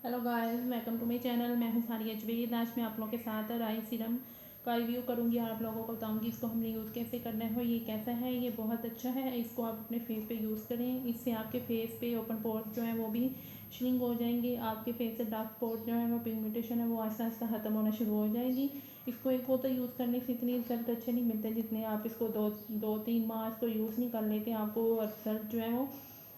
Hello guys, welcome to my channel. मैं हूँ सारिया जवेद। आज मैं आप लोगों के साथ राइस सीरम का रिव्यू करूँगी और आप लोगों को बताऊँगी इसको हमने यूज़ कैसे करना है और ये कैसा है। ये बहुत अच्छा है, इसको आप अपने फेस पे यूज़ करें। इससे आपके फेस पे ओपन पोर्स जो है वो भी श्रिंक हो जाएंगे। आपके फेस से डार्क स्पॉट जो है वो पिगमेंटेशन है वो आहिस्ता आहिस्ता ख़त्म होना शुरू हो जाएगी। इसको एक तो यूज़ करने से इतने रिजल्ट अच्छे नहीं मिलते जितने आप इसको दो तीन माह इसको यूज़ नहीं कर लेते, आपको रिजल्ट जो है वो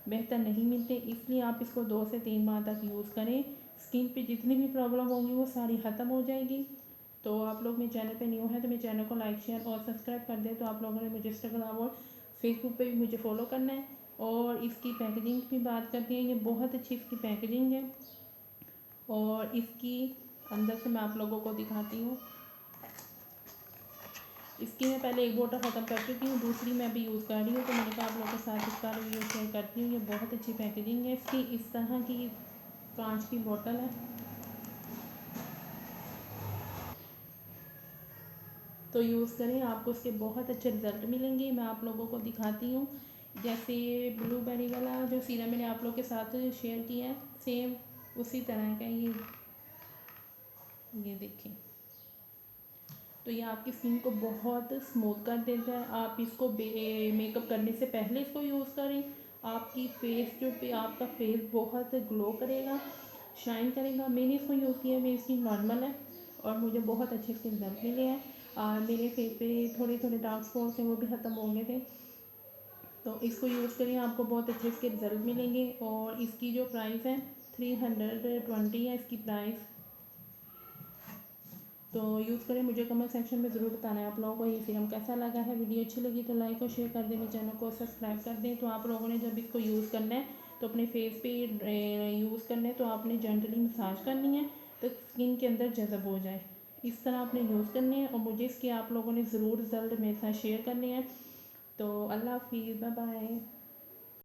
बेहतर नहीं मिलते। इसलिए आप इसको 2 से 3 माह तक यूज़ करें। स्किन पे जितनी भी प्रॉब्लम होंगी वो सारी ख़त्म हो जाएगी। तो आप लोग मेरे चैनल पे न्यू हैं तो मेरे चैनल को लाइक शेयर और सब्सक्राइब कर दें। तो आप लोगों ने मुझे इंस्टाग्राम और फेसबुक पे भी मुझे फॉलो करना है। और इसकी पैकेजिंग की बात करते हैं, ये बहुत अच्छी इसकी पैकेजिंग है। और इसकी अंदर से मैं आप लोगों को दिखाती हूँ। इसकी मैं पहले एक बोतल ख़त्म कर चुकी हूँ, दूसरी मैं अभी यूज़ कर रही हूँ। तो मैंने कहा आप लोगों के साथ इसका रिव्यू शेयर करती हूँ। ये बहुत अच्छी पैकेजिंग है इसकी। इस तरह की कांच की बोतल है। तो यूज़ करें, आपको उसके बहुत अच्छे रिज़ल्ट मिलेंगे। मैं आप लोगों को दिखाती हूँ। जैसे ब्लूबेरी वाला जो सीरम मैंने आप लोगों के साथ शेयर किया है, सेम उसी तरह का ये देखें। तो ये आपकी स्किन को बहुत स्मूथ कर देता है। आप इसको मेकअप करने से पहले इसको यूज़ करें। आपकी फेस पे आपका फेस बहुत ग्लो करेगा, शाइन करेगा। मैंने इसको यूज़ किया, मेरी स्किन नॉर्मल है और मुझे बहुत अच्छे इसके रिजल्ट मिले हैं। मेरे फेस पे थोड़े थोड़े डार्क स्पॉट्स हैं वो भी ख़त्म हो गए थे। तो इसको यूज़ करें, आपको बहुत अच्छे इसके रिजल्ट मिलेंगे। और इसकी जो प्राइस है 320 है इसकी प्राइस। तो यूज़ करें। मुझे कमेंट सेक्शन में ज़रूर बताना है आप लोगों को ये सीरम कैसा लगा है। वीडियो अच्छी लगी तो लाइक और शेयर कर दें, मेरे चैनल को सब्सक्राइब कर दें। तो आप लोगों ने जब इसको यूज़ करना है तो अपने फेस पे यूज़ करना है तो आपने जेंटली मसाज करनी है तो स्किन के अंदर जज़ब हो जाए। इस तरह आपने यूज़ करनी है और मुझे इसके आप लोगों ने ज़रूर रिजल्ट मेरे साथ शेयर करने हैं। तो अल्लाह हाफिज़, बाय बाय।